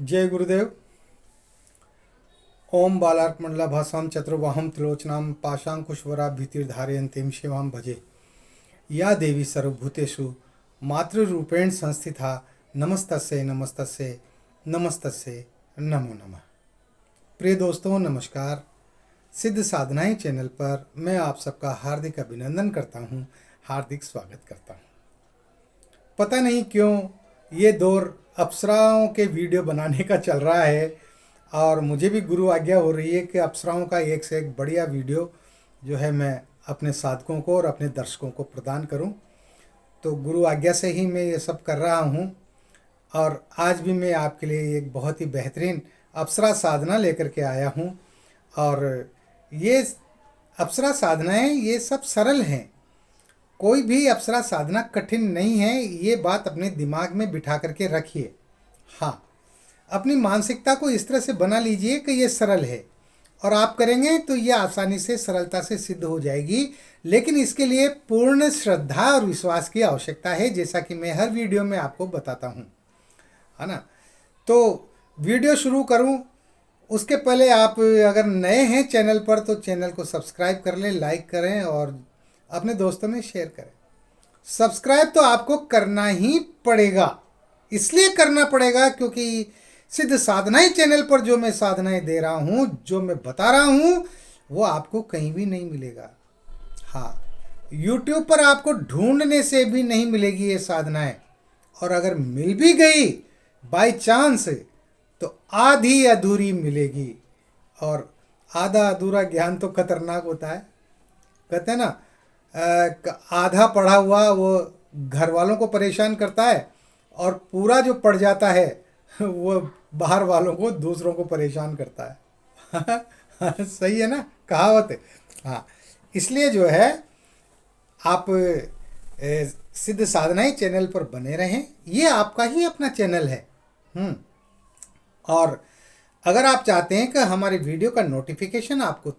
जय गुरुदेव। ओम बालार्कमंडलाभासां चतुर्बाहुं त्रिलोचनां पाशांकुशवराभीतिर्धारयन्तीं शिवां भजे। या देवी सर्वभूतेषु मातृरूपेण संस्थिता नमस्तस्यै नमस्तस्यै नमस्तस्यै नमो नमः। प्रिय दोस्तों नमस्कार। सिद्ध साधनाएं चैनल पर मैं आप सबका हार्दिक अभिनंदन करता हूं, हार्दिक स्वागत करता हूं। पता नहीं क्यों ये दौर अप्सराओं के वीडियो बनाने का चल रहा है और मुझे भी गुरु आज्ञा हो रही है कि अप्सराओं का एक से एक बढ़िया वीडियो जो है मैं अपने साधकों को और अपने दर्शकों को प्रदान करूं। तो गुरु आज्ञा से ही मैं ये सब कर रहा हूं और आज भी मैं आपके लिए एक बहुत ही बेहतरीन अप्सरा साधना लेकर के आया हूं। और ये अप्सरा साधनाएं ये सब सरल हैं, कोई भी अप्सरा साधना कठिन नहीं है। ये बात अपने दिमाग में बिठा करके रखिए। हाँ, अपनी मानसिकता को इस तरह से बना लीजिए कि ये सरल है और आप करेंगे तो ये आसानी से सरलता से सिद्ध हो जाएगी। लेकिन इसके लिए पूर्ण श्रद्धा और विश्वास की आवश्यकता है, जैसा कि मैं हर वीडियो में आपको बताता हूँ, है ना। तो वीडियो शुरू करूँ उसके पहले आप अगर नए हैं चैनल पर तो चैनल को सब्सक्राइब कर लें, लाइक करें और अपने दोस्तों में शेयर करें। सब्सक्राइब तो आपको करना ही पड़ेगा, इसलिए करना पड़ेगा क्योंकि सिद्ध साधनाएं चैनल पर जो मैं साधनाएं दे रहा हूँ, जो मैं बता रहा हूँ, वो आपको कहीं भी नहीं मिलेगा। हाँ, YouTube पर आपको ढूंढने से भी नहीं मिलेगी ये साधनाएं, और अगर मिल भी गई बाय चांस तो आधी अधूरी मिलेगी। और आधा अधूरा ज्ञान तो खतरनाक होता है। कहते हैं ना, आधा पढ़ा हुआ वो घर वालों को परेशान करता है और पूरा जो पढ़ जाता है वो बाहर वालों को, दूसरों को परेशान करता है। सही है ना, कहावत है। हाँ, इसलिए जो है आप सिद्ध साधनाएं चैनल पर बने रहें। ये आपका ही अपना चैनल है। और अगर आप चाहते हैं कि हमारे वीडियो का नोटिफिकेशन आपको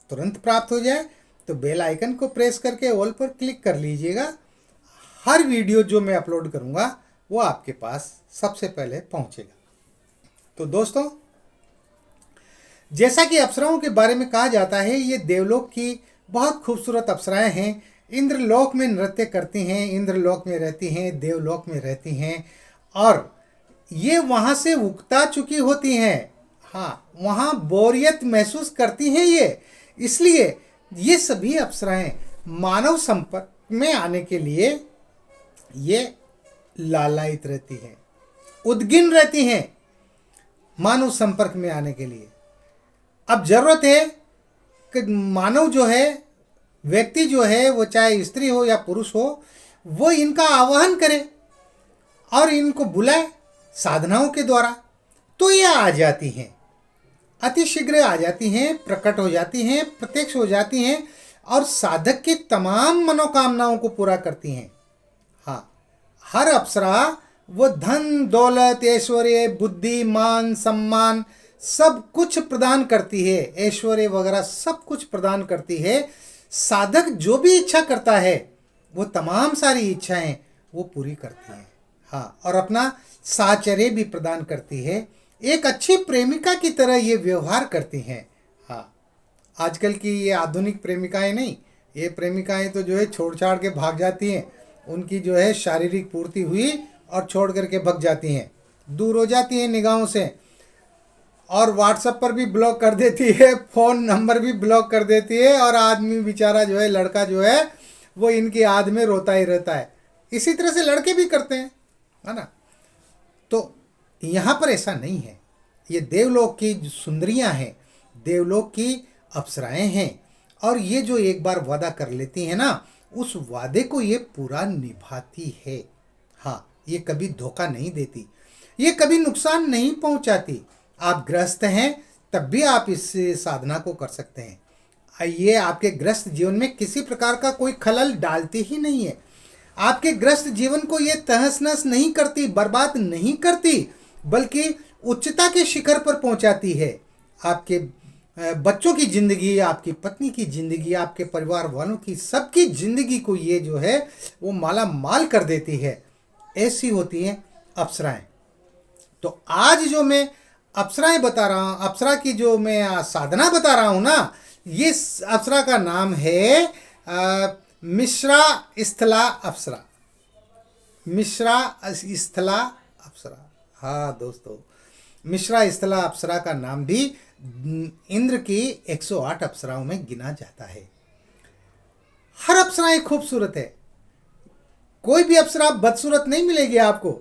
तुरंत प्राप्त हो जाए तो बेल आइकन को प्रेस करके ऑल पर क्लिक कर लीजिएगा। हर वीडियो जो मैं अपलोड करूंगा वो आपके पास सबसे पहले पहुंचेगा। तो दोस्तों, जैसा कि अप्सराओं के बारे में कहा जाता है, ये देवलोक की बहुत खूबसूरत अप्सराएं हैं। इंद्रलोक में नृत्य करती हैं, इंद्रलोक में रहती हैं, देवलोक में रहती हैं और ये वहाँ से उकता चुकी होती हैं। हाँ, वहाँ बोरियत महसूस करती हैं ये। इसलिए ये सभी अप्सराएं मानव संपर्क में आने के लिए ये लालायित रहती हैं, उद्गिन रहती हैं मानव संपर्क में आने के लिए। अब जरूरत है कि मानव जो है, व्यक्ति जो है, वो चाहे स्त्री हो या पुरुष हो, वो इनका आवाहन करे और इनको बुलाए साधनाओं के द्वारा, तो ये आ जाती हैं, अति शीघ्र आ जाती हैं, प्रकट हो जाती हैं, प्रत्यक्ष हो जाती हैं और साधक की तमाम मनोकामनाओं को पूरा करती हैं। हाँ, हर अप्सरा वो धन दौलत ऐश्वर्य बुद्धि मान सम्मान सब कुछ प्रदान करती है, ऐश्वर्य वगैरह सब कुछ प्रदान करती है। साधक जो भी इच्छा करता है वो तमाम सारी इच्छाएं वो पूरी करती है। हाँ, और अपना साहचर्य भी प्रदान करती है। एक अच्छी प्रेमिका की तरह ये व्यवहार करती हैं। हाँ, आजकल की ये आधुनिक प्रेमिकाएं नहीं, ये प्रेमिकाएं तो जो है छोड़ छाड़ के भाग जाती हैं। उनकी जो है शारीरिक पूर्ति हुई और छोड़ करके भाग जाती हैं, दूर हो जाती हैं निगाहों से और व्हाट्सएप पर भी ब्लॉक कर देती है, फ़ोन नंबर भी ब्लॉक कर देती है और आदमी बेचारा जो है, लड़का जो है वो इनकी याद में रोता ही रहता है। इसी तरह से लड़के भी करते हैं, है ना। तो यहाँ पर ऐसा नहीं है। ये देवलोक की सुंदरियाँ हैं, देवलोक की अप्सराएं हैं और ये जो एक बार वादा कर लेती हैं ना, उस वादे को ये पूरा निभाती है। हाँ, ये कभी धोखा नहीं देती, ये कभी नुकसान नहीं पहुंचाती। आप ग्रस्त हैं तब भी आप इस साधना को कर सकते हैं। ये आपके ग्रस्त जीवन में किसी प्रकार का कोई खलल डालती ही नहीं है। आपके ग्रस्त जीवन को ये तहस नहस नहीं करती, बर्बाद नहीं करती, बल्कि उच्चता के शिखर पर पहुंचाती है। आपके बच्चों की ज़िंदगी, आपकी पत्नी की ज़िंदगी, आपके परिवार वालों की, सबकी ज़िंदगी को ये जो है वो माला माल कर देती है। ऐसी होती हैं अप्सराएं। तो आज जो मैं अप्सराएं बता रहा हूँ, अप्सरा की जो मैं साधना बता रहा हूँ ना, ये अप्सरा का नाम है मिश्रा स्थला अप्सरा। मिश्रा स्थला अप्सरा, हाँ दोस्तों, मिश्रा स्थला अप्सरा का नाम भी इंद्र की 108 अप्सराओं में गिना जाता है। हर अप्सराएं खूबसूरत है, कोई भी अप्सरा बदसूरत नहीं मिलेगी आपको।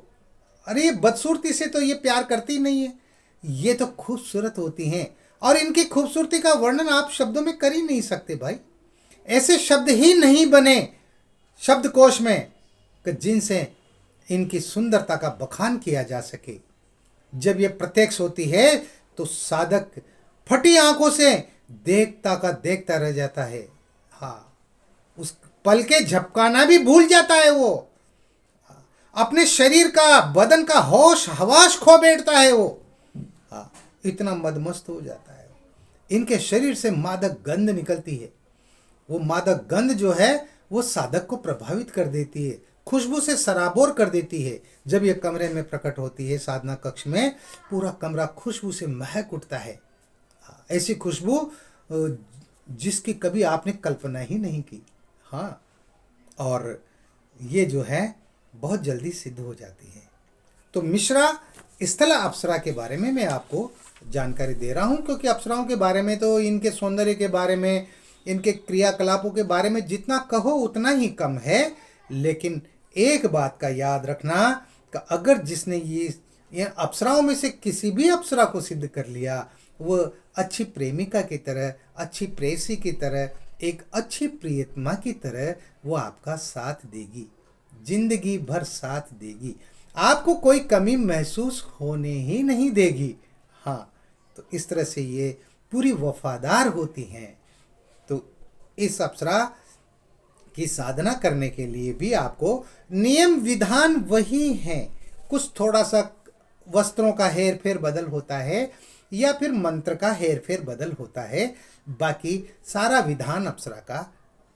अरे ये बदसूरती से तो ये प्यार करती नहीं है, ये तो खूबसूरत होती हैं, और इनकी खूबसूरती का वर्णन आप शब्दों में कर ही नहीं सकते भाई। ऐसे शब्द ही नहीं बने शब्दकोश में कि जिनसे इनकी सुंदरता का बखान किया जा सके। जब ये प्रत्यक्ष होती है तो साधक फटी आंखों से देखता का देखता रह जाता है। हाँ, उस पल के झपकाना भी भूल जाता है वो, अपने शरीर का, बदन का होश हवास खो बैठता है वो। हाँ, इतना मदमस्त हो जाता है। इनके शरीर से मादक गंध निकलती है, वो मादक गंध जो है वो साधक को प्रभावित कर देती है, खुशबू से सराबोर कर देती है। जब ये कमरे में प्रकट होती है, साधना कक्ष में पूरा कमरा खुशबू से महक उठता है। ऐसी खुशबू जिसकी कभी आपने कल्पना ही नहीं की। हाँ, और ये जो है बहुत जल्दी सिद्ध हो जाती है। तो मिश्रा स्थला अप्सरा के बारे में मैं आपको जानकारी दे रहा हूँ, क्योंकि अप्सराओं के बारे में तो इनके सौंदर्य के बारे में, इनके क्रियाकलापों के बारे में जितना कहो उतना ही कम है। लेकिन एक बात का याद रखना कि अगर जिसने ये अप्सराओं में से किसी भी अप्सरा को सिद्ध कर लिया, वो अच्छी प्रेमिका की तरह, अच्छी प्रेयसी की तरह, एक अच्छी प्रियतमा की तरह वो आपका साथ देगी, जिंदगी भर साथ देगी, आपको कोई कमी महसूस होने ही नहीं देगी। हाँ, तो इस तरह से ये पूरी वफादार होती हैं। तो इस अप्सरा की साधना करने के लिए भी आपको नियम विधान वही हैं, कुछ थोड़ा सा वस्त्रों का हेर फेर बदल होता है या फिर मंत्र का हेर फेर बदल होता है, बाकी सारा विधान अप्सरा का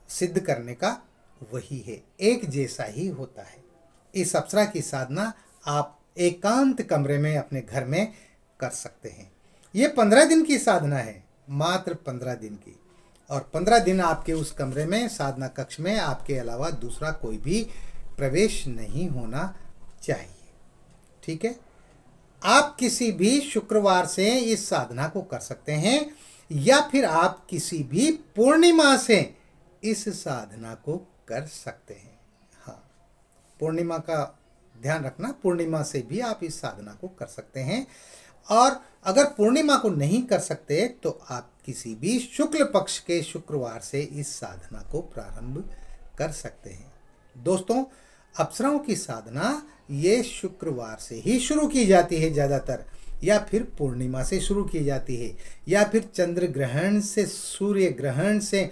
सिद्ध करने का वही है, एक जैसा ही होता है। इस अप्सरा की साधना आप एकांत कमरे में अपने घर में कर सकते हैं। ये 15 दिन की साधना है, मात्र 15 दिन की, और 15 दिन आपके उस कमरे में, साधना कक्ष में आपके अलावा दूसरा कोई भी प्रवेश नहीं होना चाहिए। ठीक है, आप किसी भी शुक्रवार से इस साधना को कर सकते हैं, या फिर आप किसी भी पूर्णिमा से इस साधना को कर सकते हैं। हाँ, पूर्णिमा का ध्यान रखना, पूर्णिमा से भी आप इस साधना को कर सकते हैं। और अगर पूर्णिमा को नहीं कर सकते तो आप किसी भी शुक्ल पक्ष के शुक्रवार से इस साधना को प्रारंभ कर सकते हैं। दोस्तों, अप्सराओं की साधना ये शुक्रवार से ही शुरू की जाती है ज़्यादातर, या फिर पूर्णिमा से शुरू की जाती है, या फिर चंद्र ग्रहण से, सूर्य ग्रहण से,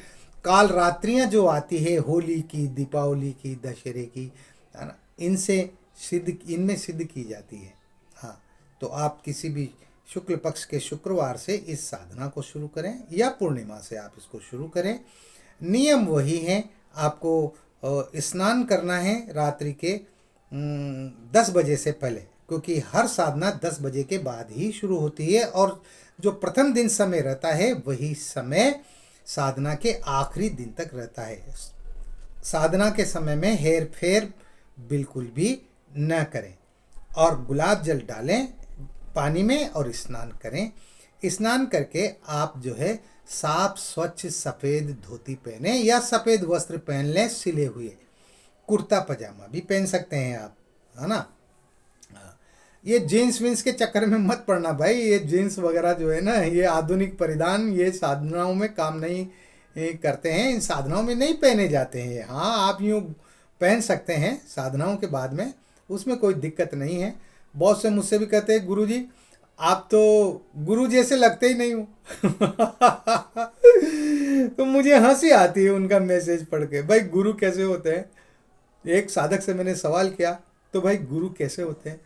काल रात्रियाँ जो आती है, होली की, दीपावली की, दशहरे की, है ना, इनमें सिद्ध की जाती है। हाँ, तो आप किसी भी शुक्ल पक्ष के शुक्रवार से इस साधना को शुरू करें, या पूर्णिमा से आप इसको शुरू करें। नियम वही है, आपको स्नान करना है रात्रि के 10 बजे से पहले, क्योंकि हर साधना 10 बजे के बाद ही शुरू होती है, और जो प्रथम दिन समय रहता है वही समय साधना के आखिरी दिन तक रहता है। साधना के समय में हेर फेर बिल्कुल भी न करें, और गुलाब जल डालें पानी में और स्नान करें। स्नान करके आप जो है साफ स्वच्छ सफ़ेद धोती पहने या सफ़ेद वस्त्र पहन लें, सिले हुए कुर्ता पजामा भी पहन सकते हैं आप, है ना। ये जीन्स विन्स के चक्कर में मत पड़ना भाई, ये जीन्स वगैरह जो है ना, ये आधुनिक परिधान ये साधनाओं में काम नहीं करते हैं, इन साधनाओं में नहीं पहने जाते हैं। हाँ, आप यूँ पहन सकते हैं साधनाओं के बाद में, उसमें कोई दिक्कत नहीं है। बहुत से मुझसे भी कहते हैं, गुरुजी आप तो गुरु जैसे लगते ही नहीं हो। तो मुझे हंसी आती है उनका मैसेज पढ़ के, भाई गुरु कैसे होते हैं। एक साधक से मैंने सवाल किया, तो भाई गुरु कैसे होते हैं,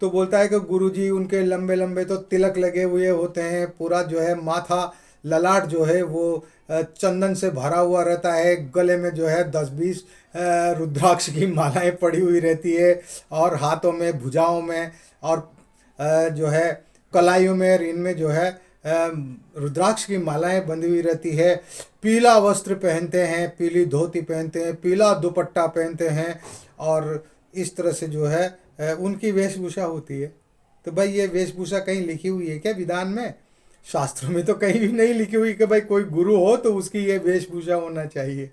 तो बोलता है कि गुरुजी उनके लंबे लंबे तो तिलक लगे हुए होते हैं, पूरा जो है माथा ललाट जो है वो चंदन से भरा हुआ रहता है, गले में जो है 10-20 रुद्राक्ष की मालाएं पड़ी हुई रहती है, और हाथों में, भुजाओं में, और जो है कलाइयों में और इनमें जो है रुद्राक्ष की मालाएं बंधी हुई रहती है, पीला वस्त्र पहनते हैं, पीली धोती पहनते हैं, पीला दुपट्टा पहनते हैं, और इस तरह से जो है उनकी वेशभूषा होती है। तो भाई ये वेशभूषा कहीं लिखी हुई है क्या विधान में? शास्त्रों में तो कहीं भी नहीं लिखी हुई कि भाई कोई गुरु हो तो उसकी ये वेशभूषा होना चाहिए।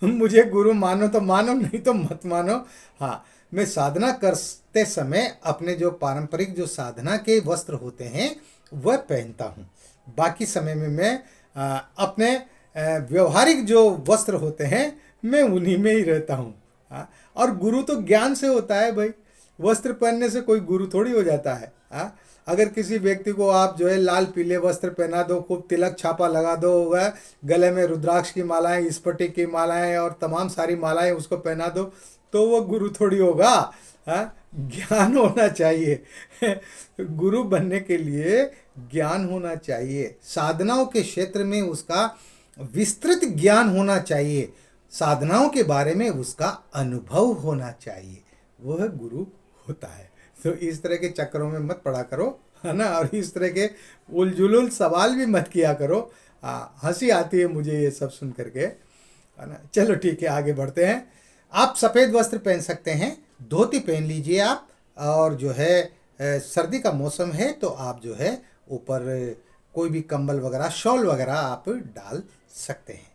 मुझे गुरु मानो तो मानो, नहीं तो मत मानो। हाँ, मैं साधना करते समय अपने जो पारंपरिक जो साधना के वस्त्र होते हैं वह पहनता हूँ। बाकी समय में मैं अपने व्यवहारिक जो वस्त्र होते हैं मैं उन्हीं में ही रहता हूँ। हाँ, और गुरु तो ज्ञान से होता है भाई, वस्त्र पहनने से कोई गुरु थोड़ी हो जाता है। हाँ, अगर किसी व्यक्ति को आप जो है लाल पीले वस्त्र पहना दो, खूब तिलक छापा लगा दो, वह गले में रुद्राक्ष की मालाएं, स्फटिक की मालाएं और तमाम सारी मालाएं उसको पहना दो, तो वो गुरु थोड़ी होगा। हाँ, ज्ञान होना चाहिए। गुरु बनने के लिए ज्ञान होना चाहिए, साधनाओं के क्षेत्र में उसका विस्तृत ज्ञान होना चाहिए, साधनाओं के बारे में उसका अनुभव होना चाहिए, वह गुरु होता है। तो इस तरह के चक्करों में मत पड़ा करो, है ना, और इस तरह के उलझुल सवाल भी मत किया करो। हंसी आती है मुझे ये सब सुन करके, है ना। चलो ठीक है, आगे बढ़ते हैं। आप सफ़ेद वस्त्र पहन सकते हैं, धोती पहन लीजिए आप, और जो है सर्दी का मौसम है तो आप जो है ऊपर कोई भी कंबल वगैरह, शॉल वगैरह आप डाल सकते हैं।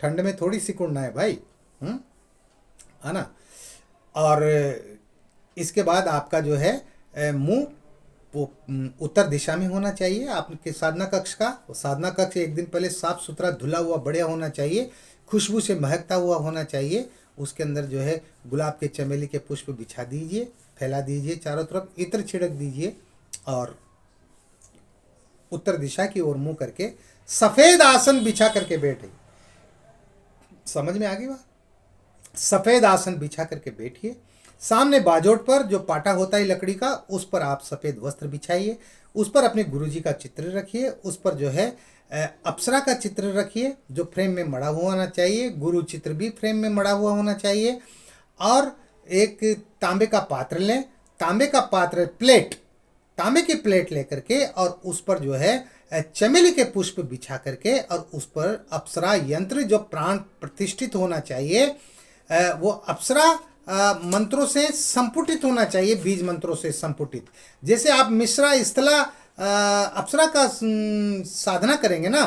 ठंड में थोड़ी सिकुड़ना है भाई, है ना। और इसके बाद आपका जो है मुंह वो उत्तर दिशा में होना चाहिए आपके साधना कक्ष का। साधना कक्ष एक दिन पहले साफ सुथरा धुला हुआ बढ़िया होना चाहिए, खुशबू से महकता हुआ होना चाहिए। उसके अंदर जो है गुलाब के चमेली के पुष्प बिछा दीजिए, फैला दीजिए, चारों तरफ इत्र छिड़क दीजिए, और उत्तर दिशा की ओर मुंह करके सफ़ेद आसन बिछा करके बैठे। समझ में आ गई बात? सफ़ेद आसन बिछा करके बैठिए। सामने बाजोट पर जो पाटा होता है लकड़ी का, उस पर आप सफ़ेद वस्त्र बिछाइए, उस पर अपने गुरुजी का चित्र रखिए, उस पर जो है अप्सरा का चित्र रखिए जो फ्रेम में मड़ा हुआ होना चाहिए, गुरु चित्र भी फ्रेम में मड़ा हुआ होना चाहिए। और एक तांबे का पात्र लें, तांबे का पात्र प्लेट, तांबे की प्लेट लेकर के, और उस पर जो है चमेली के पुष्प बिछा करके, और उस पर अप्सरा यंत्र जो प्राण प्रतिष्ठित होना चाहिए, वो अप्सरा मंत्रों से संपुटित होना चाहिए, बीज मंत्रों से संपुटित। जैसे आप मिश्रा स्थला अप्सरा का साधना करेंगे ना,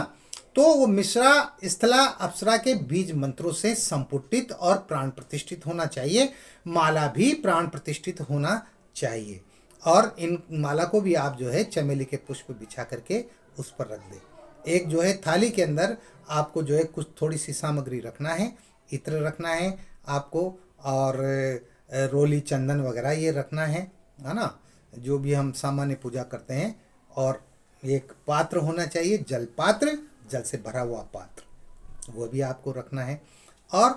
तो वो मिश्रा स्थला अप्सरा के बीज मंत्रों से संपुटित और प्राण प्रतिष्ठित होना चाहिए। माला भी प्राण प्रतिष्ठित होना चाहिए, और इन माला को भी आप जो है चमेली के पुष्प बिछा करके उस पर रख दें। एक जो है थाली के अंदर आपको जो है कुछ थोड़ी सी सामग्री रखना है, इत्र रखना है आपको, और रोली चंदन वगैरह ये रखना है ना, जो भी हम सामान्य पूजा करते हैं। और एक पात्र होना चाहिए, जल पात्र, जल से भरा हुआ पात्र, वो भी आपको रखना है, और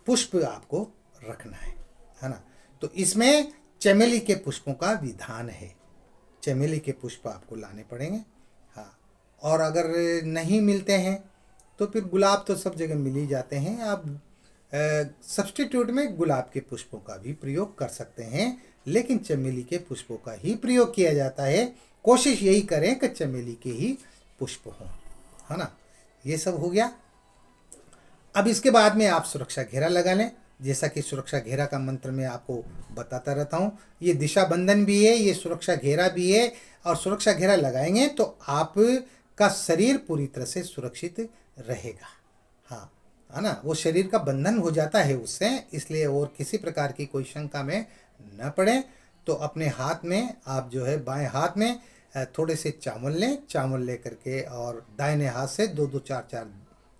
पुष्प आपको रखना है ना। तो इसमें चमेली के पुष्पों का विधान है, चमेली के पुष्प आपको लाने पड़ेंगे। हाँ, और अगर नहीं मिलते हैं तो फिर गुलाब तो सब जगह मिल ही जाते हैं, आप सब्स्टिट्यूट में गुलाब के पुष्पों का भी प्रयोग कर सकते हैं, लेकिन चमेली के पुष्पों का ही प्रयोग किया जाता है। कोशिश यही करें कि चमेली के ही पुष्प हों, है ना। ये सब हो गया। अब इसके बाद में आप सुरक्षा घेरा लगा लें, जैसा कि सुरक्षा घेरा का मंत्र मैं आपको बताता रहता हूँ। ये दिशा बंधन भी है, ये सुरक्षा घेरा भी है, और सुरक्षा घेरा लगाएंगे तो आपका शरीर पूरी तरह से सुरक्षित रहेगा। हाँ, है ना, वो शरीर का बंधन हो जाता है उससे, इसलिए और किसी प्रकार की कोई शंका में न पड़े। तो अपने हाथ में आप जो है बाएं हाथ में थोड़े से चावल लें, चावल ले करके, और दाहिने हाथ से दो दो चार चार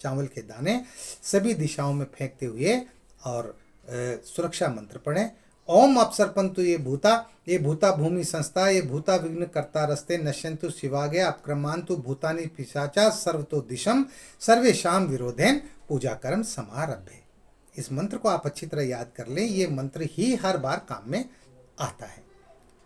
चावल के दाने सभी दिशाओं में फेंकते हुए, और सुरक्षा मंत्र पढ़ें। ओम अपसर्पंतु ये भूता भूमि संस्था, ये भूता विघ्न कर्ता रस्ते, नश्यंतु शिवागे अपक्रमांतु भूतानि पिशाचा सर्वतो दिशम सर्वेशाम विरोधेन पूजा कर्म समारभ्य। इस मंत्र को आप अच्छी तरह याद कर लें, ये मंत्र ही हर बार काम में आता है।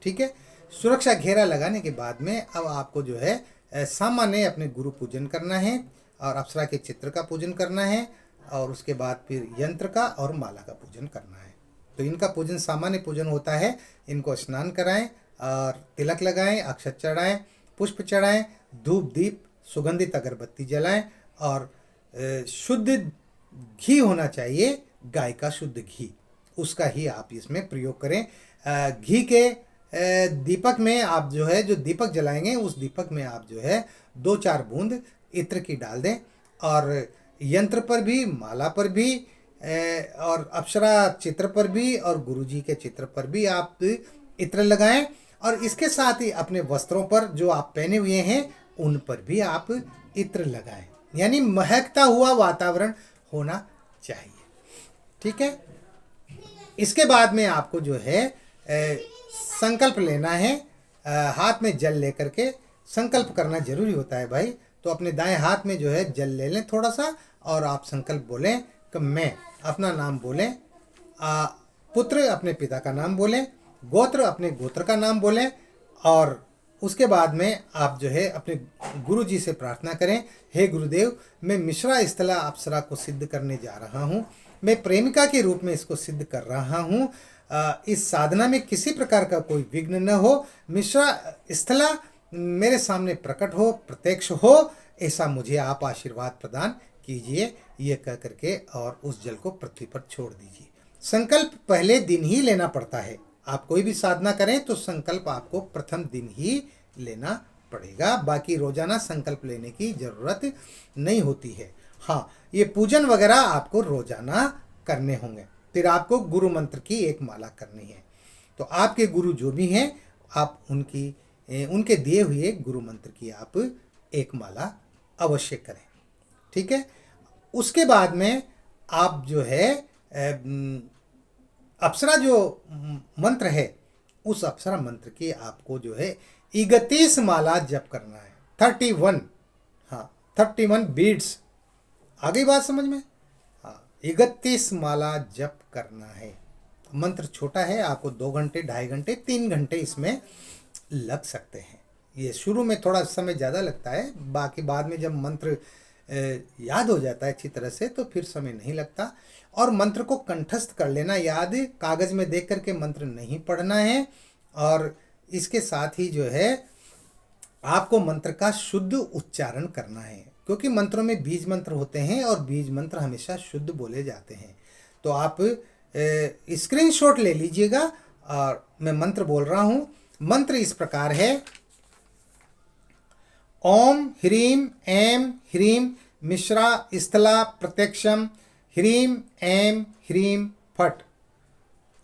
ठीक है। सुरक्षा घेरा लगाने के बाद में अब आपको जो है सामान्य अपने गुरु पूजन करना है, और अप्सरा के चित्र का पूजन करना है, और उसके बाद फिर यंत्र का और माला का पूजन करना है। तो इनका पूजन सामान्य पूजन होता है। इनको स्नान कराएं और तिलक लगाएं, अक्षत चढ़ाएं, पुष्प चढ़ाएं, धूप दीप सुगंधित अगरबत्ती जलाएं और शुद्ध घी होना चाहिए, गाय का शुद्ध घी, उसका ही आप इसमें प्रयोग करें। घी के दीपक में आप जो है, जो दीपक जलाएंगे उस दीपक में आप जो है 2-4 बूंद इत्र की डाल दें और यंत्र पर भी, माला पर भी और अप्सरा चित्र पर भी और गुरुजी के चित्र पर भी आप इत्र लगाएं और इसके साथ ही अपने वस्त्रों पर जो आप पहने हुए हैं उन पर भी आप इत्र लगाएं, यानी महकता हुआ वातावरण होना चाहिए। ठीक है। इसके बाद में आपको जो है संकल्प लेना है। हाथ में जल लेकर के संकल्प करना जरूरी होता है भाई। तो अपने दाएं हाथ में जो है जल ले लें थोड़ा सा और आप संकल्प बोलें कि मैं अपना नाम बोलें, पुत्र अपने पिता का नाम बोलें, गोत्र अपने गोत्र का नाम बोलें और उसके बाद में आप जो है अपने गुरु जी से प्रार्थना करें, हे गुरुदेव, मैं मिश्रा स्थला अप्सरा को सिद्ध करने जा रहा हूँ, मैं प्रेमिका के रूप में इसको सिद्ध कर रहा हूँ, इस साधना में किसी प्रकार का कोई विघ्न न हो, मिश्रा स्थला मेरे सामने प्रकट हो, प्रत्यक्ष हो, ऐसा मुझे आप आशीर्वाद प्रदान कीजिए। ये कह करके और उस जल को पृथ्वी पर छोड़ दीजिए। संकल्प पहले दिन ही लेना पड़ता है। आप कोई भी साधना करें तो संकल्प आपको प्रथम दिन ही लेना पड़ेगा, बाकी रोजाना संकल्प लेने की जरूरत नहीं होती है। हाँ, ये पूजन वगैरह आपको रोजाना करने होंगे। फिर आपको गुरु मंत्र की एक माला करनी है। तो आपके गुरु जो भी हैं आप उनके दिए हुए गुरु मंत्र की आप एक माला अवश्य करें। ठीक है। उसके बाद में आप जो है अप्सरा जो मंत्र है उस अप्सरा मंत्र की आपको जो है 31 माला जप करना है। 31, हाँ 31 बीड्स। आ गई बात समझ में? हाँ, 31 माला जप करना है। मंत्र छोटा है, आपको 2 घंटे, 2.5 घंटे, 3 घंटे इसमें लग सकते हैं। ये शुरू में थोड़ा समय ज़्यादा लगता है, बाकी बाद में जब मंत्र याद हो जाता है अच्छी तरह से तो फिर समय नहीं लगता। और मंत्र को कंठस्थ कर लेना याद, कागज़ में देख करके मंत्र नहीं पढ़ना है। और इसके साथ ही जो है आपको मंत्र का शुद्ध उच्चारण करना है, क्योंकि मंत्रों में बीज मंत्र होते हैं और बीज मंत्र हमेशा शुद्ध बोले जाते हैं। तो आप स्क्रीनशॉट ले लीजिएगा और मैं मंत्र बोल रहा हूँ। मंत्र इस प्रकार है, ओम ह्रीम ऐं ह्रीम मिश्रा स्थला प्रत्यक्षम ह्रीम ऐं ह्रीम फट।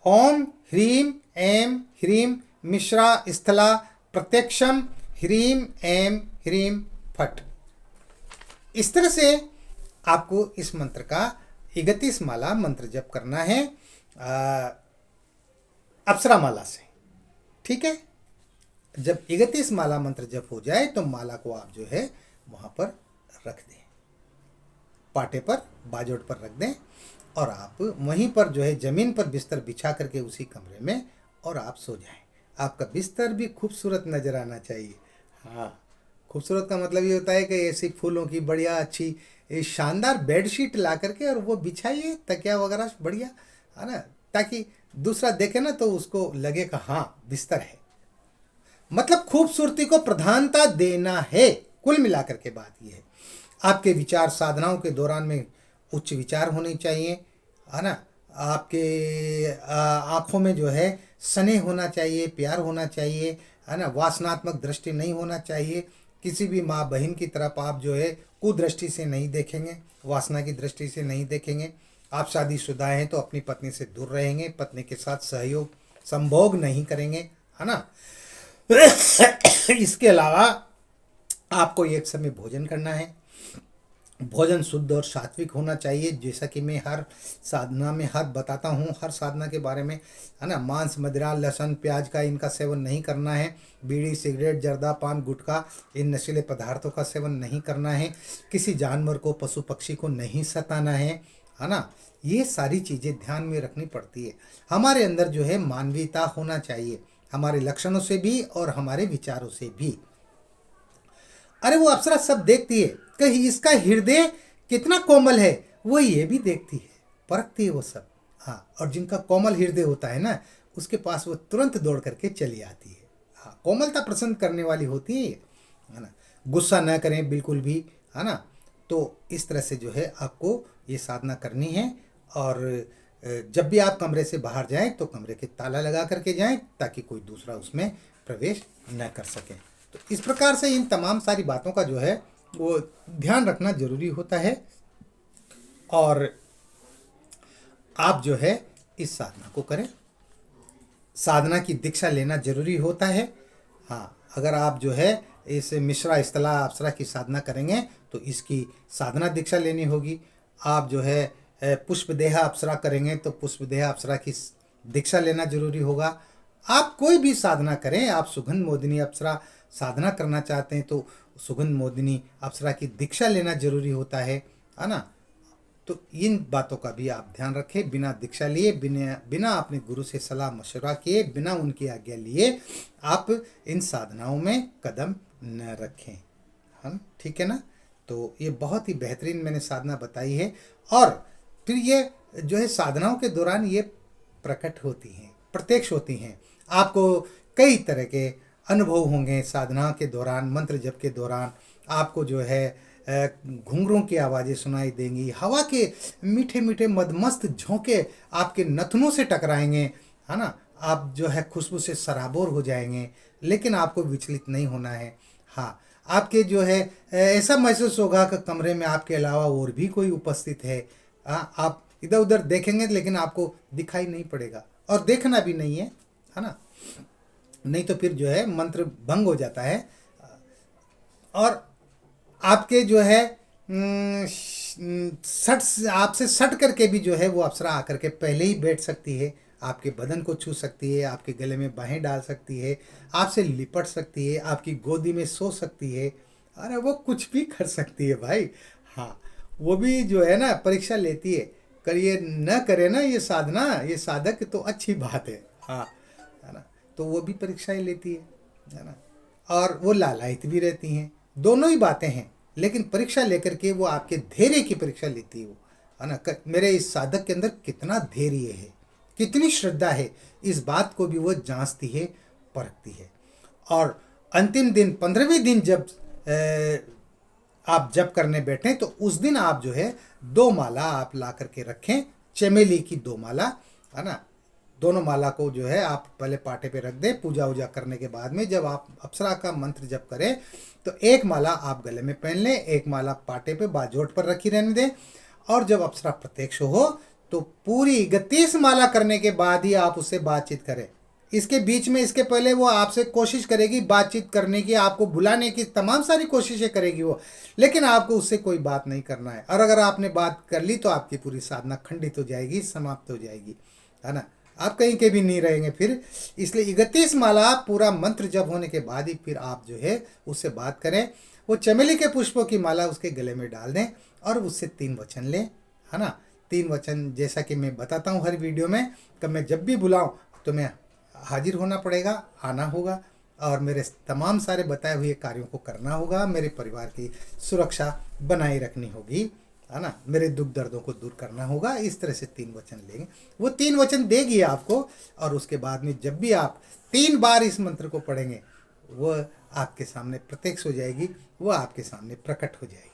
ओम ह्रीम ऐं ह्रीम मिश्रा स्थला प्रत्यक्षम ह्रीम ऐं ह्रीम फट। इस तरह से आपको इस मंत्र का 31 माला मंत्र जप करना है अप्सरा माला से। ठीक है। जब 31 माला मंत्र जप हो जाए तो माला को आप जो है वहाँ पर रख दें, पाटे पर, बाजोट पर रख दें और आप वहीं पर जो है ज़मीन पर बिस्तर बिछा करके उसी कमरे में और आप सो जाएं। आपका बिस्तर भी खूबसूरत नज़र आना चाहिए। हाँ, खूबसूरत का मतलब ये होता है कि ऐसी फूलों की बढ़िया अच्छी शानदार बेडशीट ला करके और वो बिछाइए, तकिया वगैरह बढ़िया, है ना, ताकि दूसरा देखे ना तो उसको लगे कि हाँ बिस्तर है। मतलब खूबसूरती को प्रधानता देना है। कुल मिलाकर के बात यह है। आपके विचार साधनाओं के दौरान में उच्च विचार होने चाहिए, है ना। आपके आँखों में जो है स्नेह होना चाहिए, प्यार होना चाहिए, है ना। वासनात्मक दृष्टि नहीं होना चाहिए। किसी भी माँ बहन की तरफ आप जो है कुदृष्टि से नहीं देखेंगे, वासना की दृष्टि से नहीं देखेंगे। आप शादीशुदा हैं तो अपनी पत्नी से दूर रहेंगे, पत्नी के साथ सहयोग संभोग नहीं करेंगे, है ना। इसके अलावा आपको एक समय भोजन करना है। भोजन शुद्ध और सात्विक होना चाहिए, जैसा कि मैं हर साधना में बताता हूँ, हर साधना के बारे में, है ना। मांस, मदिरा, लहसुन, प्याज का इनका सेवन नहीं करना है। बीड़ी, सिगरेट, जर्दा, पान, गुटखा, इन नशीले पदार्थों का सेवन नहीं करना है। किसी जानवर को, पशु पक्षी को नहीं सताना है ना। ये सारी चीज़ें ध्यान में रखनी पड़ती है। हमारे अंदर जो है मानवीयता होना चाहिए, हमारे लक्षणों से भी और हमारे विचारों से भी। अरे वो अप्सरा सब देखती है कि इसका हृदय कितना कोमल है, वो ये भी देखती है, परखती है वो सब। हाँ, और जिनका कोमल हृदय होता है ना, उसके पास वो तुरंत दौड़ करके चली आती है। हाँ, कोमलता प्रसन्न करने वाली होती है ये, है ना। गुस्सा न करें बिल्कुल भी, है ना। तो इस तरह से जो है आपको ये साधना करनी है। और जब भी आप कमरे से बाहर जाएं तो कमरे के ताला लगा करके जाएं, ताकि कोई दूसरा उसमें प्रवेश न कर सके। तो इस प्रकार से इन तमाम सारी बातों का जो है वो ध्यान रखना जरूरी होता है। और आप जो है इस साधना को करें। साधना की दीक्षा लेना जरूरी होता है। हाँ, अगर आप जो है इस मिश्रा स्थला अप्सरा की साधना करेंगे तो इसकी साधना दीक्षा लेनी होगी। आप जो है पुष्पदेहा अप्सरा करेंगे तो पुष्पदेहा अप्सरा की दीक्षा लेना जरूरी होगा। आप कोई भी साधना करें, आप सुगंध मोदिनी अप्सरा साधना करना चाहते हैं तो सुगंध मोदिनी अप्सरा की दीक्षा लेना जरूरी होता है ना। तो इन बातों का भी आप ध्यान रखें। बिना दीक्षा लिए, बिना अपने गुरु से सलाह मशवरा किए, बिना उनकी आज्ञा लिए आप इन साधनाओं में कदम न रखें। हम ठीक है ना। तो ये बहुत ही बेहतरीन मैंने साधना बताई है। और फिर ये जो है साधनाओं के दौरान ये प्रकट होती हैं, प्रत्यक्ष होती हैं। आपको कई तरह के अनुभव होंगे साधना के दौरान, मंत्र जप के दौरान। आपको जो है घुंघरों की आवाज़ें सुनाई देंगी, हवा के मीठे मीठे मदमस्त झोंके आपके नथनों से टकराएंगे, है ना। आप जो है खुशबू से सराबोर हो जाएंगे, लेकिन आपको विचलित नहीं होना है। हाँ, आपके जो है ऐसा महसूस होगा कि कमरे में आपके अलावा और भी कोई उपस्थित है। हाँ, आप इधर उधर देखेंगे लेकिन आपको दिखाई नहीं पड़ेगा, और देखना भी नहीं है ना। नहीं तो फिर जो है मंत्र भंग हो जाता है। और आपके जो है सट आपसे सट करके भी जो है वो अप्सरा आकर के पहले ही बैठ सकती है, आपके बदन को छू सकती है, आपके गले में बाहें डाल सकती है, आपसे लिपट सकती है, आपकी गोदी में सो सकती है। अरे वो कुछ भी कर सकती है भाई। हाँ, वो भी जो है ना परीक्षा लेती है। करिए न करे ना ये साधना, ये साधक तो अच्छी बात है। हाँ, है ना। तो वो भी परीक्षाएं लेती है ना। और वो लालायित भी रहती हैं। दोनों ही बातें हैं, लेकिन परीक्षा लेकर के वो आपके धैर्य की परीक्षा लेती है वो, है ना। मेरे इस साधक के अंदर कितना धैर्य है, कितनी श्रद्धा है, इस बात को भी वो जांचती है, परखती है। और अंतिम दिन 15वें दिन जब आप जप करने बैठें तो उस दिन आप जो है 2 माला आप ला करके रखें, चमेली की 2 माला, है ना। दोनों माला को जो है आप पहले पाटे पे रख दें। पूजा वूजा करने के बाद में जब आप अप्सरा का मंत्र जप करें तो एक माला आप गले में पहन लें, एक माला पाटे पे बाजोट पर रखी रहने दें। और जब अप्सरा प्रत्यक्ष हो तो पूरी 31 माला करने के बाद ही आप उससे बातचीत करें। इसके बीच में, इसके पहले वो आपसे कोशिश करेगी बातचीत करने की, आपको बुलाने की तमाम सारी कोशिशें करेगी वो, लेकिन आपको उससे कोई बात नहीं करना है। और अगर आपने बात कर ली तो आपकी पूरी साधना खंडित हो जाएगी, समाप्त हो जाएगी, है ना। आप कहीं के भी नहीं रहेंगे फिर। इसलिए 31 माला पूरा मंत्र जप होने के बाद ही फिर आप जो है उससे बात करें। वो चमेली के पुष्पों की माला उसके गले में डाल दें और उससे 3 वचन लें, है ना। 3 वचन जैसा कि मैं बताता हूँ हर वीडियो में, कि मैं जब भी बुलाऊँ तो मैं हाजिर होना पड़ेगा, आना होगा, और मेरे तमाम सारे बताए हुए कार्यों को करना होगा। मेरे परिवार की सुरक्षा बनाए रखनी होगी, है ना। मेरे दुख दर्दों को दूर करना होगा। इस तरह से 3 वचन लेंगे, वो 3 वचन देगी आपको। और उसके बाद में जब भी आप 3 बार इस मंत्र को पढ़ेंगे वो आपके सामने प्रत्यक्ष हो जाएगी, वो आपके सामने प्रकट हो जाएगी।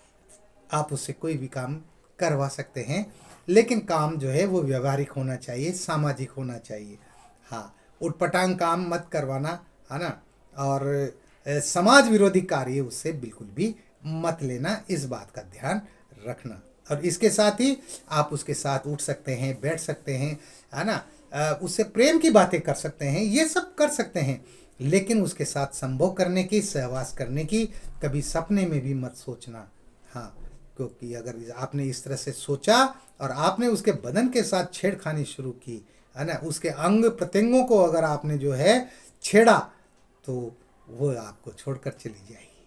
आप उससे कोई भी काम करवा सकते हैं, लेकिन काम जो है वो व्यवहारिक होना चाहिए, सामाजिक होना चाहिए। हाँ, उटपटांग काम मत करवाना, है ना। और समाज विरोधी कार्य उससे बिल्कुल भी मत लेना, इस बात का ध्यान रखना। और इसके साथ ही आप उसके साथ उठ सकते हैं, बैठ सकते हैं, है ना। उससे प्रेम की बातें कर सकते हैं, ये सब कर सकते हैं, लेकिन उसके साथ संभोग करने की, सहवास करने की कभी सपने में भी मत सोचना। हाँ, क्योंकि अगर आपने इस तरह से सोचा और आपने उसके बदन के साथ छेड़खानी शुरू की, है ना, उसके अंग प्रत्यंगों को अगर आपने जो है छेड़ा, तो वो आपको छोड़कर चली जाएगी,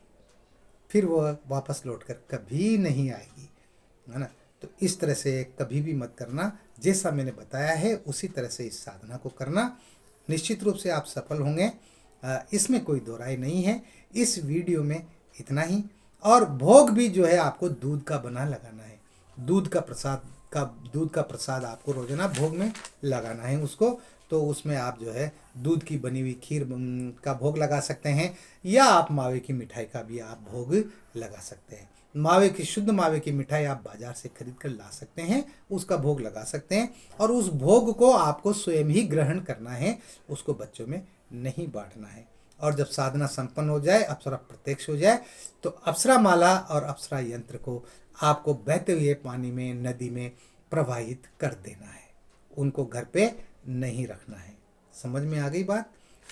फिर वो वापस लौटकर कभी नहीं आएगी, है ना। तो इस तरह से कभी भी मत करना। जैसा मैंने बताया है उसी तरह से इस साधना को करना, निश्चित रूप से आप सफल होंगे, इसमें कोई दो राय नहीं है। इस वीडियो में इतना ही। और भोग भी जो है आपको दूध का बना लगाना है, दूध का प्रसाद का दूध का प्रसाद आपको रोजाना भोग में लगाना है उसको। तो उसमें आप जो है दूध की बनी हुई खीर का भोग लगा सकते हैं, या आप मावे की मिठाई का भी आप भोग लगा सकते हैं। मावे की, शुद्ध मावे की मिठाई आप बाजार से खरीद कर ला सकते हैं, उसका भोग लगा सकते हैं, और उस भोग को आपको स्वयं ही ग्रहण करना है, उसको बच्चों में नहीं बांटना है। और जब साधना संपन्न हो जाए, अप्सरा प्रत्यक्ष हो जाए, तो अप्सरा माला और अप्सरा यंत्र को आपको बहते हुए पानी में, नदी में प्रवाहित कर देना है, उनको घर पे नहीं रखना है। समझ में आ गई बात?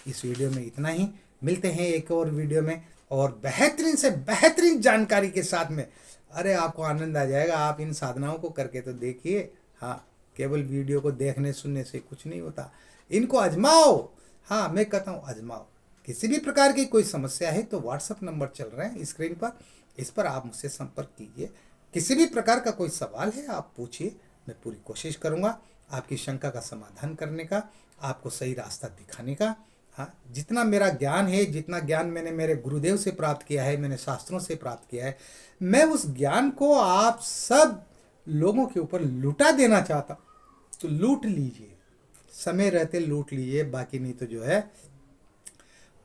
इस वीडियो में इतना ही। मिलते हैं एक और वीडियो में और बेहतरीन से बेहतरीन जानकारी के साथ में। अरे आपको आनंद आ जाएगा, आप इन साधनाओं को करके तो देखिए। हाँ, केवल वीडियो को देखने सुनने से कुछ नहीं होता, इनको आजमाओ। हाँ, मैं कहता हूँ आजमाओ। किसी भी प्रकार की कोई समस्या है तो व्हाट्सएप नंबर चल रहे हैं स्क्रीन पर, इस पर आप मुझसे संपर्क कीजिए। किसी भी प्रकार का कोई सवाल है आप पूछिए, मैं पूरी कोशिश करूँगा आपकी शंका का समाधान करने का, आपको सही रास्ता दिखाने का। हाँ, जितना मेरा ज्ञान है, जितना ज्ञान मैंने मेरे गुरुदेव से प्राप्त किया है, मैंने शास्त्रों से प्राप्त किया है, मैं उस ज्ञान को आप सब लोगों के ऊपर लुटा देना चाहता हूँ। तो लूट लीजिए, समय रहते लूट लीजिए, बाकी नहीं तो जो है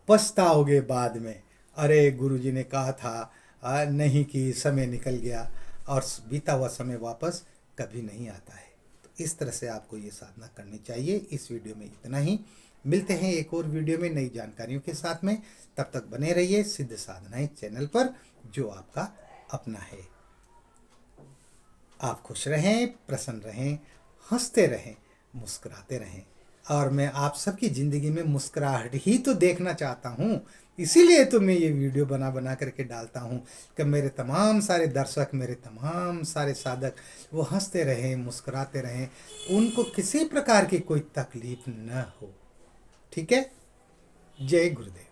पछताओगे बाद में। अरे गुरुजी ने कहा था नहीं कि समय निकल गया, और बीता हुआ समय वापस कभी नहीं आता है। तो इस तरह से आपको ये साधना करनी चाहिए। इस वीडियो में इतना ही। मिलते हैं एक और वीडियो में नई जानकारियों के साथ में। तब तक बने रहिए सिद्ध साधनाएं चैनल पर, जो आपका अपना है। आप खुश रहें, प्रसन्न रहें, हंसते रहें, मुस्कुराते रहें। और मैं आप सबकी ज़िंदगी में मुस्कुराहट ही तो देखना चाहता हूँ, इसीलिए तो मैं ये वीडियो बना बना करके डालता हूँ कि मेरे तमाम सारे दर्शक, मेरे तमाम सारे साधक वो हंसते रहें, मुस्कुराते रहें, उनको किसी प्रकार की कोई तकलीफ न हो। ठीक है? जय गुरुदेव।